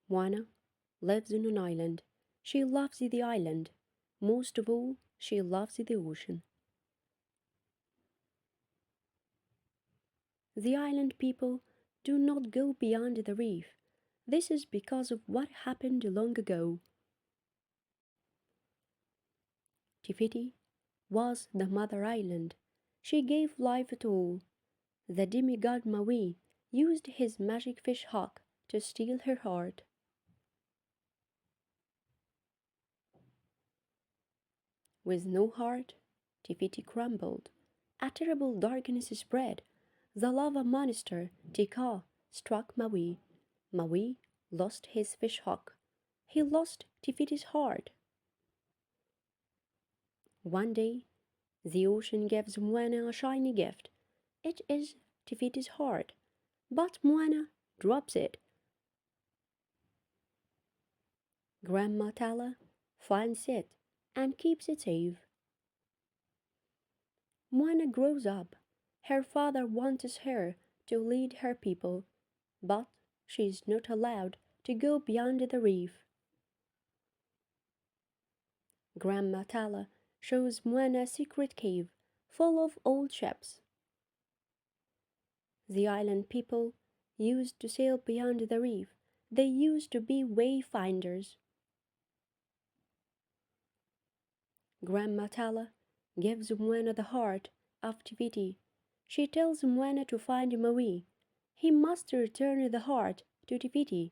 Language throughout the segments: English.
Moana lives on an island. She loves the island. Most of all, she loves the ocean. The island people do not go beyond the reef. This is because of what happened long ago. Tifiti was the mother island. She gave life to all. The demigod Maui used his magic fish hook to steal her heart. With no heart, Tifiti crumbled. A terrible darkness spread. The lava monster, Tika, struck Maui. Maui lost his fish hook. He lost Tifiti's heart. One day, the ocean gives Moana a shiny gift. It is Tifiti's heart. But Moana drops it. Grandma Tala finds it and keeps it safe. Moana grows up. Her father wants her to lead her people, but she is not allowed to go beyond the reef. Grandma Tala shows Moana a secret cave full of old ships. The island people used to sail beyond the reef. They used to be wayfinders. Grandma Tala gives Moana the heart of Tifiti. She tells Moana to find Maui. He must return the heart to Tifiti.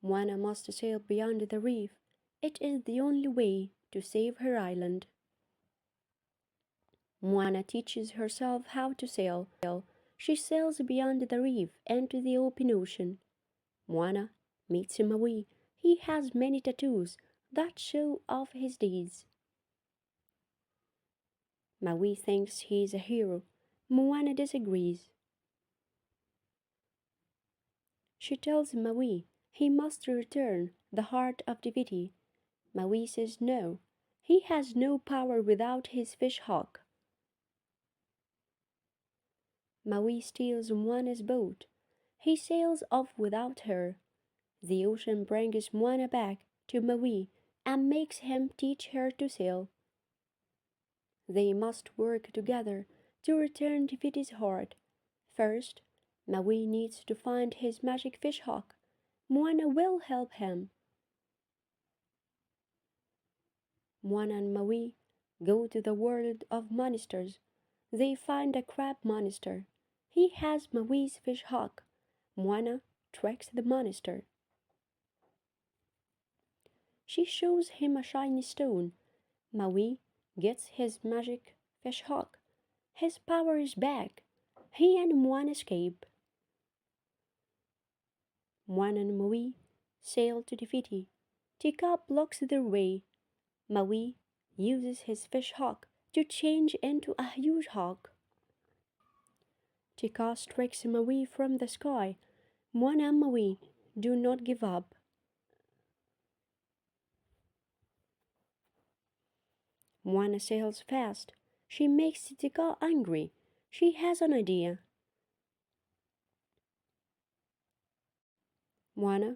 Moana must sail beyond the reef. It is the only way to save her island. Moana teaches herself how to sail. She sails beyond the reef into the open ocean. Moana meets Maui. He has many tattoos that show off his deeds. Maui thinks he is a hero. Moana disagrees. She tells Maui he must return the heart of Tifiti. Maui says no. He has no power without his fish hook. Maui steals Moana's boat. He sails off without her. The ocean brings Moana back to Maui and makes him teach her to sail. They must work together to return Tifiti's heart. First, Maui needs to find his magic fish hook. Moana will help him. Moana and Maui go to the world of monsters. They find a crab monster. He has Maui's fish hook. Moana tracks the monster. She shows him a shiny stone. Maui gets his magic fish hook. His power is back. He and Moana escape. Moana and Maui sail to Tifiti. Tika blocks their way. Maui uses his fish hook to change into a huge hawk. Tika strikes Maui from the sky. Moana and Maui do not give up. Moana sails fast. She makes Tika angry. She has an idea. Moana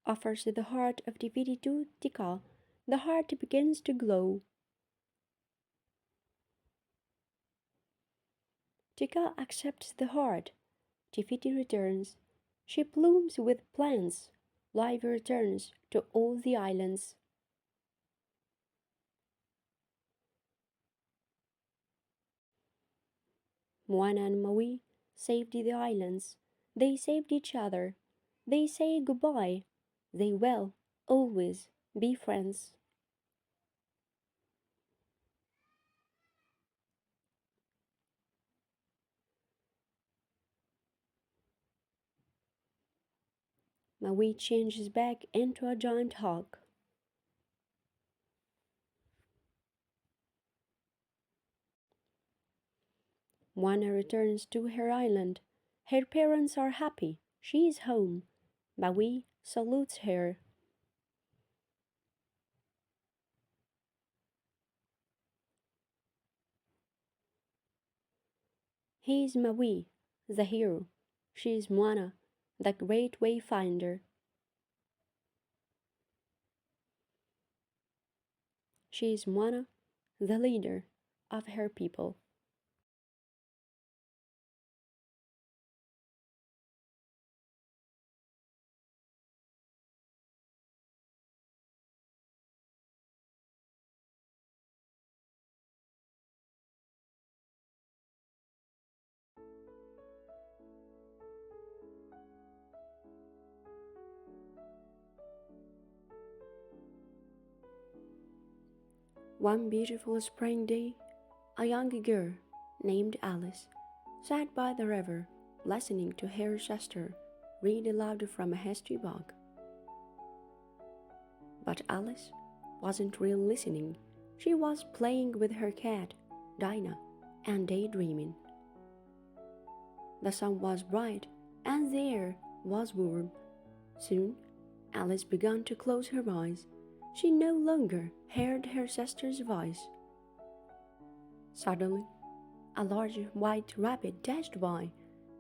offers the heart of Tifiti to Tika. The heart begins to glow. Tika accepts the heart. Tifiti returns. She blooms with plants. Life returns to all the islands. Moana and Maui saved the islands. They saved each other. They say goodbye. They will always be friends. Maui changes back into a giant hawk. Moana returns to her island. Her parents are happy. She is home. Maui salutes her. He is Maui, the hero. She is Moana, the great wayfinder. She is Moana, the leader of her people. One beautiful spring day, a young girl named Alice sat by the river listening to her sister read aloud from a history book. But Alice wasn't really listening. She was playing with her cat, Dinah, and daydreaming. The sun was bright and the air was warm. Soon, Alice began to close her eyes. She no longer heard her sister's voice. Suddenly, a large white rabbit dashed by.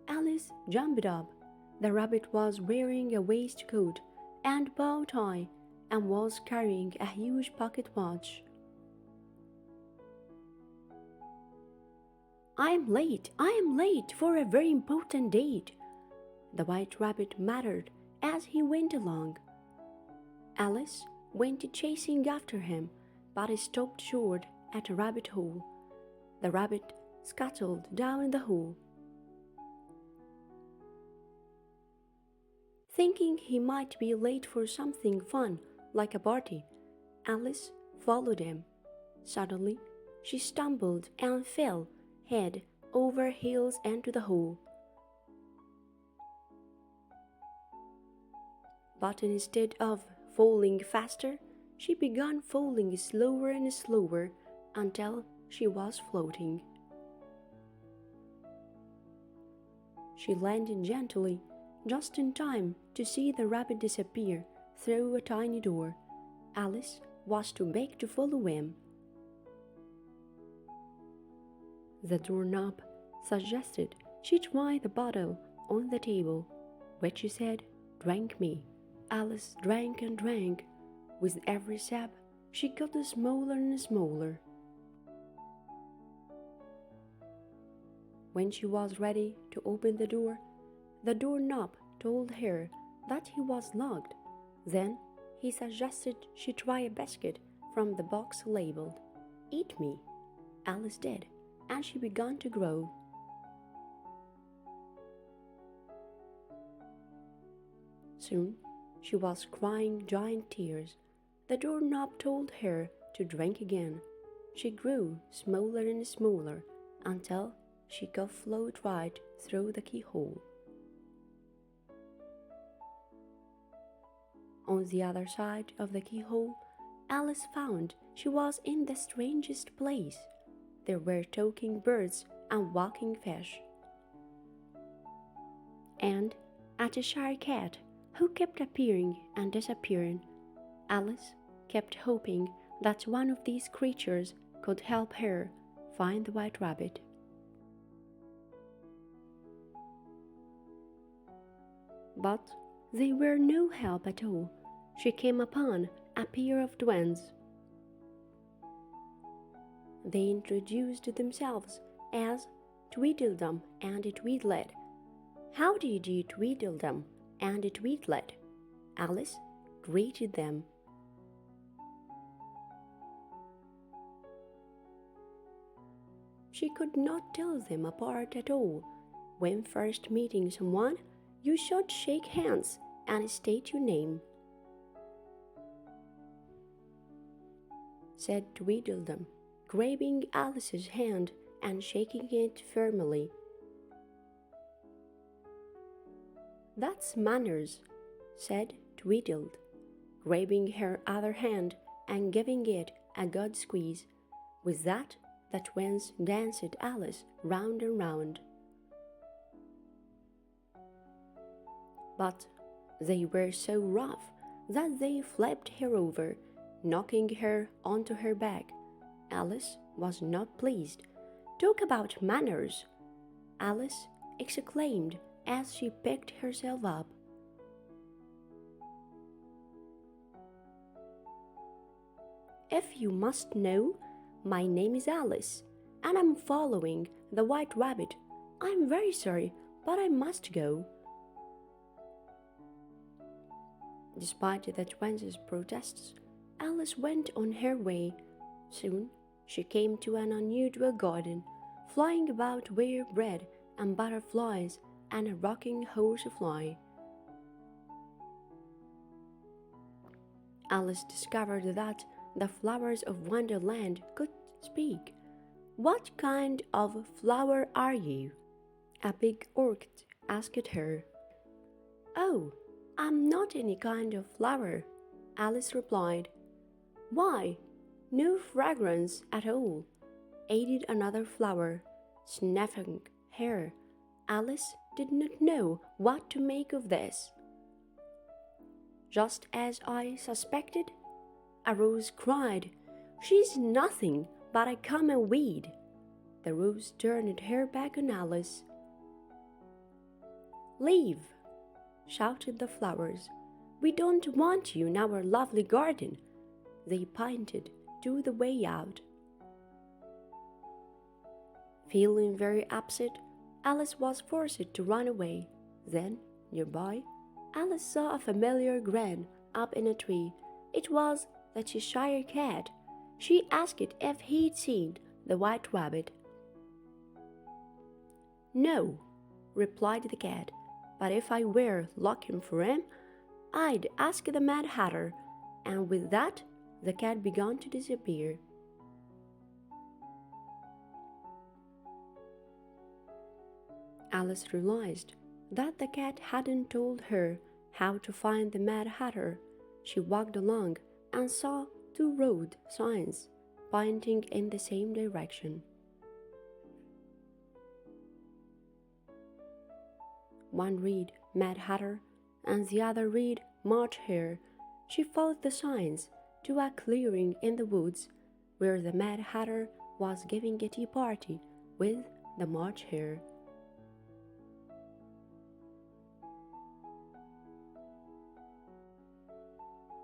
Alice jumped up. The rabbit was wearing a waistcoat and bow tie and was carrying a huge pocket watch. I am late for a very important date," the white rabbit muttered as he went along. Alice went chasing after him, but he stopped short at a rabbit hole. The rabbit scuttled down the hole. Thinking he might be late for something fun, like a party, Alice followed him. Suddenly, she stumbled and fell head over heels into the hole. But instead of falling faster, she began falling slower and slower until she was floating. She landed gently, just in time to see the rabbit disappear through a tiny door. Alice was too big to follow him. The doorknob suggested she try the bottle on the table, which she said, "Drink me." Alice drank and drank. With every sip, she got smaller and smaller. When she was ready to open the doorknob told her that he was locked. Then he suggested she try a biscuit from the box labeled, "Eat me." Alice did, and she began to grow. Soon, she was crying giant tears. The doorknob told her to drink again. She grew smaller and smaller until she could float right through the keyhole. On the other side of the keyhole, Alice found she was in the strangest place. There were talking birds and walking fish, and a Cheshire cat who kept appearing and disappearing. Alice kept hoping that one of these creatures could help her find the white rabbit. But they were no help at all. She came upon a pair of twins. They introduced themselves as Tweedledum and Tweedlet. "How do you do, Tweedledum and Tweedlet?" Alice greeted them. She could not tell them apart at all. When first meeting someone, you should shake hands and state your name, said Tweedledum, grabbing Alice's hand and shaking it firmly. "That's manners," said Tweedle, grabbing her other hand and giving it a good squeeze. With that, the twins danced Alice round and round. But they were so rough that they flipped her over, knocking her onto her back. Alice was not pleased. "Talk about manners!" Alice exclaimed as she picked herself up. "If you must know, my name is Alice, and I'm following the White Rabbit. I'm very sorry, but I must go." Despite the twins' protests, Alice went on her way. Soon she came to an unusual garden. Flying about were bread and butterflies and a rocking horsefly. Alice discovered that the flowers of Wonderland could speak. "What kind of flower are you?" a big orchid asked her. "Oh, I'm not any kind of flower," Alice replied. "Why, no fragrance at all," added another flower, sniffing her. Alice did not know what to make of this. "Just as I suspected," a rose cried. "She's nothing but a common weed." The rose turned her back on Alice. "Leave!" shouted the flowers. "We don't want you in our lovely garden." They pointed to the way out. Feeling very upset, Alice was forced to run away. Then, nearby, Alice saw a familiar grin up in a tree. It was the Cheshire Cat. She asked if he'd seen the White Rabbit. "No," replied the cat, "but if I were looking for him, I'd ask the Mad Hatter." And with that, the cat began to disappear. Alice realized that the cat hadn't told her how to find the Mad Hatter. She walked along and saw two road signs pointing in the same direction. One read Mad Hatter and the other read March Hare. She followed the signs to a clearing in the woods where the Mad Hatter was giving a tea party with the March Hare.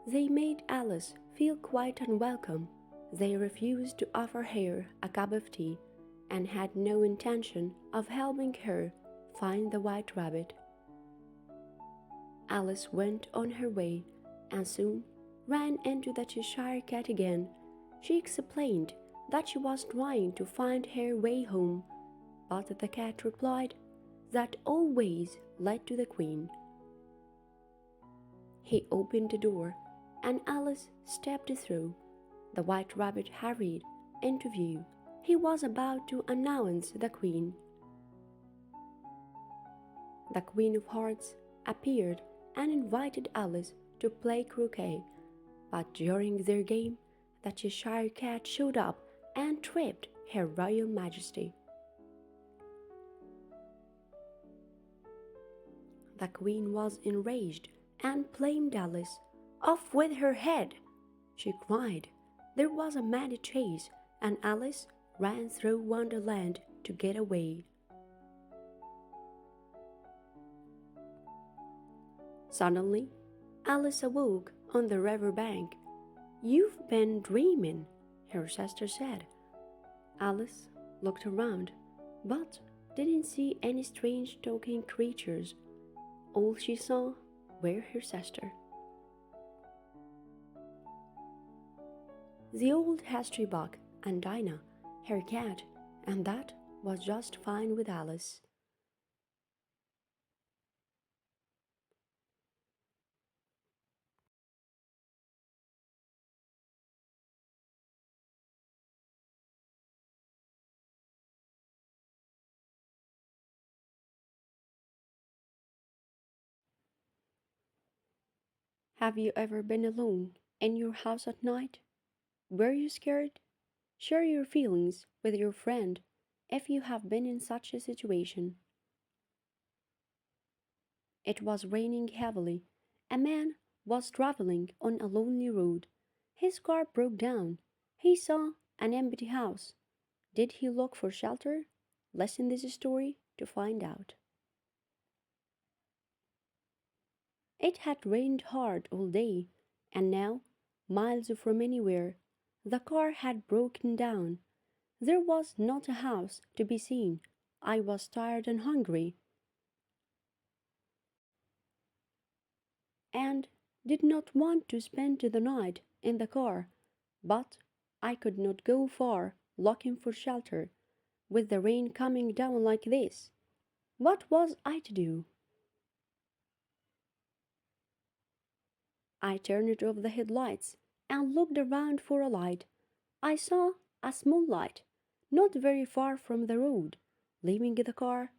They made Alice feel quite unwelcome. They refused to offer her a cup of tea and had no intention of helping her find the White Rabbit. Alice went on her way and soon ran into the Cheshire Cat again. She explained that she was trying to find her way home, but the cat replied that all ways led to the Queen. He opened the door and Alice stepped through. The White Rabbit hurried into view. He was about to announce the Queen. The Queen of Hearts appeared and invited Alice to play croquet, but during their game, the Cheshire Cat showed up and tripped Her Royal Majesty. The Queen was enraged and blamed Alice. "Off with her head!" she cried. There was a mad chase, and Alice ran through Wonderland to get away. Suddenly, Alice awoke on the river bank. "You've been dreaming," her sister said. Alice looked around, but didn't see any strange talking creatures. All she saw were her sister. The old history book and Dinah, her cat, and that was just fine with Alice. Have you ever been alone in your house at night? Were you scared? Share your feelings with your friend if you have been in such a situation. It was raining heavily. A man was traveling on a lonely road. His car broke down. He saw an empty house. Did he look for shelter? Listen this story to find out. It had rained hard all day, and now, miles from anywhere, the car had broken down. There was not a house to be seen. I was tired and hungry, and did not want to spend the night in the car, but I could not go far looking for shelter with the rain coming down like this. What was I to do? I turned off the headlights and looked around for a light. I saw a small light, not very far from the road. Leaving the car,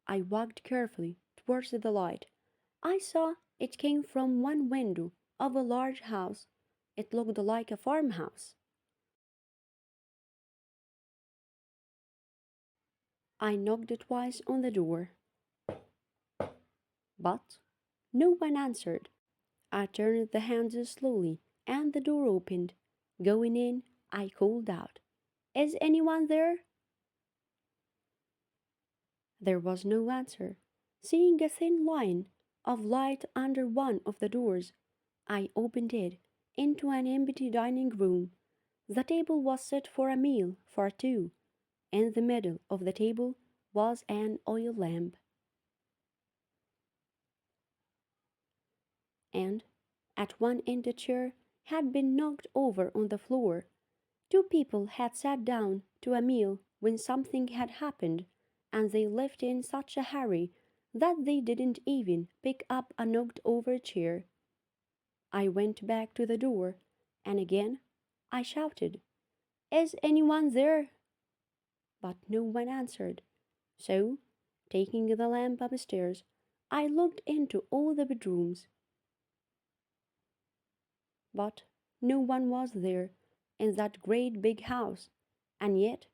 I walked carefully towards the light. I saw it came from one window of a large house. It looked like a farmhouse. I knocked twice on the door, but no one answered. I turned the handle slowly, and the door opened. Going in, I called out, "Is anyone there?" There was no answer. Seeing a thin line of light under one of the doors, I opened it into an empty dining room. The table was set for a meal for two. In the middle of the table was an oil lamp, and at one end a chair had been knocked over on the floor. Two people had sat down to a meal when something had happened, and they left in such a hurry that they didn't even pick up a knocked over chair. I went back to the door, and again I shouted, "Is anyone there?" But no one answered. So, taking the lamp upstairs, I looked into all the bedrooms, but no one was there in that great big house, and yet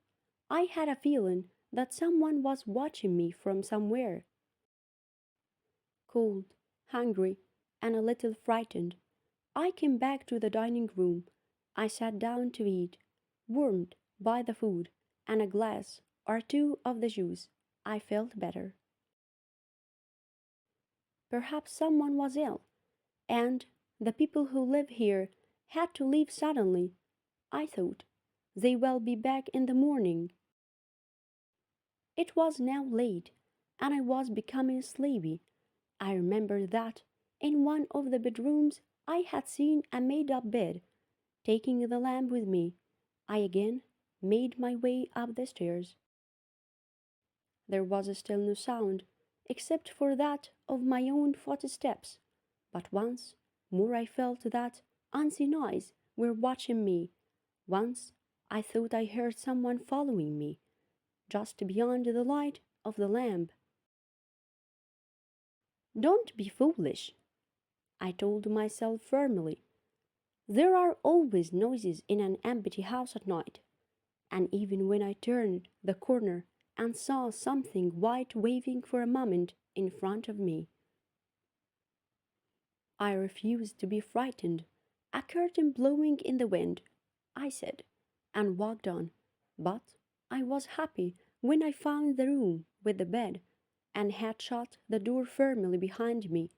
I had a feeling that someone was watching me from somewhere. Cold, hungry, and a little frightened, I came back to the dining room. I sat down to eat, warmed by the food and a glass or two of the juice. I felt better. Perhaps someone was ill, and the people who live here had to leave suddenly. I thought, they will be back in the morning. It was now late, and I was becoming sleepy. I remembered that in one of the bedrooms I had seen a made up bed. Taking the lamp with me, I again made my way up the stairs. There was still no sound, except for that of my own footsteps, but once more I felt that unseen eyes were watching me. Once I thought I heard someone following me, just beyond the light of the lamp. "Don't be foolish," I told myself firmly. "There are always noises in an empty house at night." And even when I turned the corner and saw something white waving for a moment in front of me, I refused to be frightened. "A curtain blowing in the wind," I said, and walked on. But I was happy when I found the room with the bed and had shut the door firmly behind me.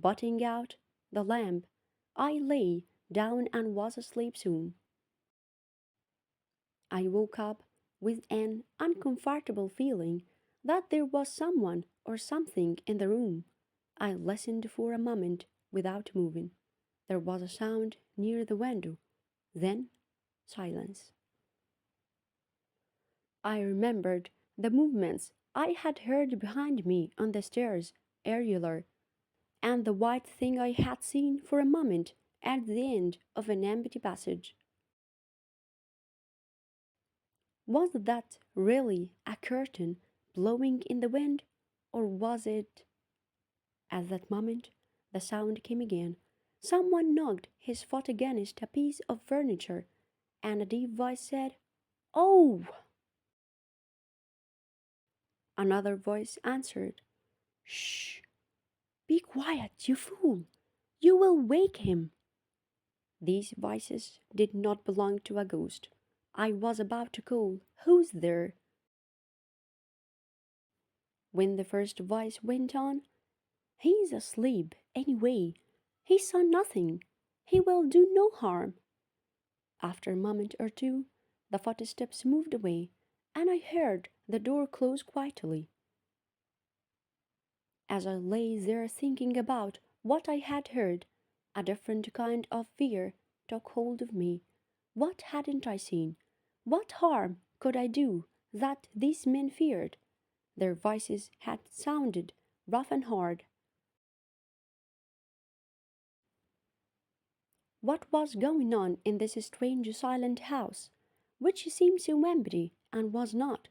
Putting out the lamp, I lay down and was asleep soon. I woke up with an uncomfortable feeling that there was someone or something in the room. I listened for a moment without moving. There was a sound near the window, then silence. I remembered the movements I had heard behind me on the stairs earlier, and the white thing I had seen for a moment at the end of an empty passage. Was that really a curtain blowing in the wind, or was it? At that moment, the sound came again. Someone knocked his foot against a piece of furniture, and a deep voice said, "Oh!" Another voice answered, "Shh! Be quiet, you fool! You will wake him." These voices did not belong to a ghost. I was about to call, "Who's there?" when the first voice went on, He's asleep, anyway. He saw nothing. He will do no harm. After a moment or two, the footsteps moved away, and I heard the door close quietly. As I lay there thinking about what I had heard, a different kind of fear took hold of me. What hadn't I seen? What harm could I do that these men feared? Their voices had sounded rough and hard. What was going on in this strange silent house, which seemed so empty and was not?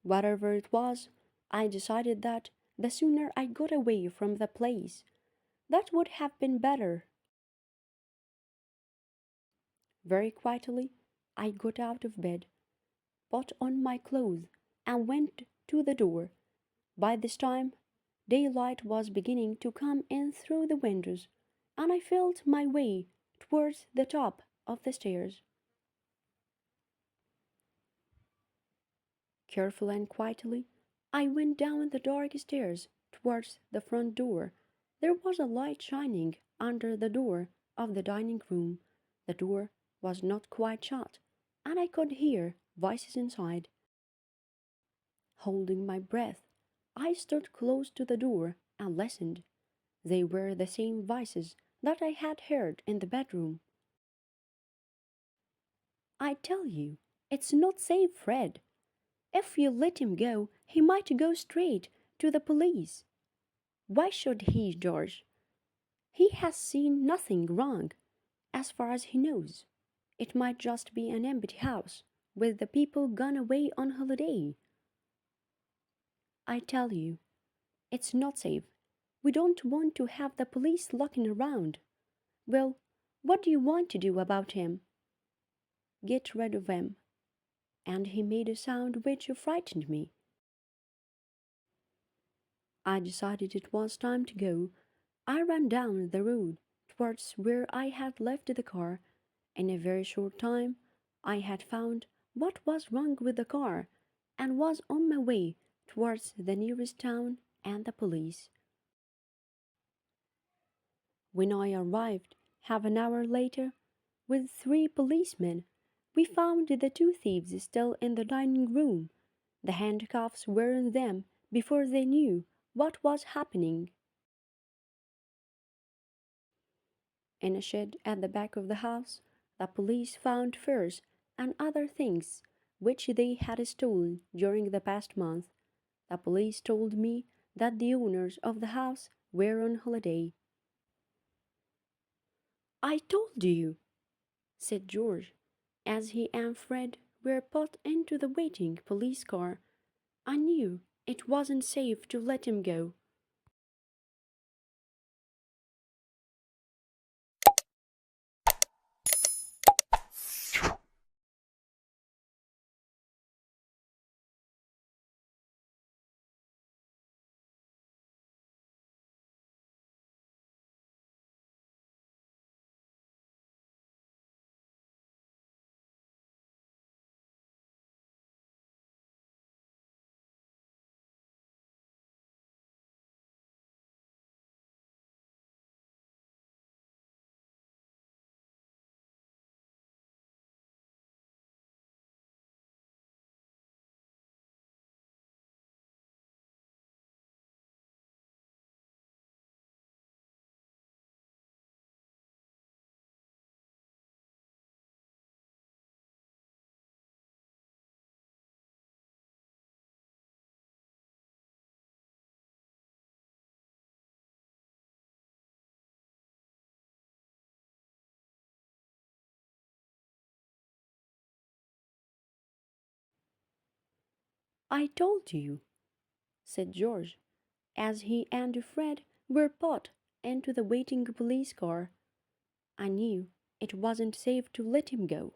Whatever it was, I decided that the sooner I got away from the place, that would have been better. Very quietly, I got out of bed, put on my clothes, and went to the door. By this time, daylight was beginning to come in through the windows, and I felt my way towards the top of the stairs. Carefully and quietly, I went down the dark stairs towards the front door. There was a light shining under the door of the dining room. The door was not quite shut, and I could hear voices inside. Holding my breath, I stood close to the door and listened. They were the same voices that I had heard in the bedroom. I tell you, it's not safe, Fred. If you let him go, he might go straight to the police. Why should he, George? He has seen nothing wrong, as far as he knows. It might just be an empty house, with the people gone away on holiday. I tell you, it's not safe. We don't want to have the police looking around. Well, what do you want to do about him? Get rid of him. And he made a sound which frightened me. I decided it was time to go. I ran down the road towards where I had left the car. In a very short time, I had found what was wrong with the car and was on my way towards the nearest town and the police. When I arrived, half an hour later, with 3 policemen, we found the 2 thieves still in the dining room. The handcuffs were on them before they knew what was happening. In a shed at the back of the house, the police found furs and other things which they had stolen during the past month. The police told me that the owners of the house were on holiday. I told you, said George, as he and Fred were put into the waiting police car. I knew it wasn't safe to let him go. I told you, said George, as he and Fred were put into the waiting police car. I knew it wasn't safe to let him go.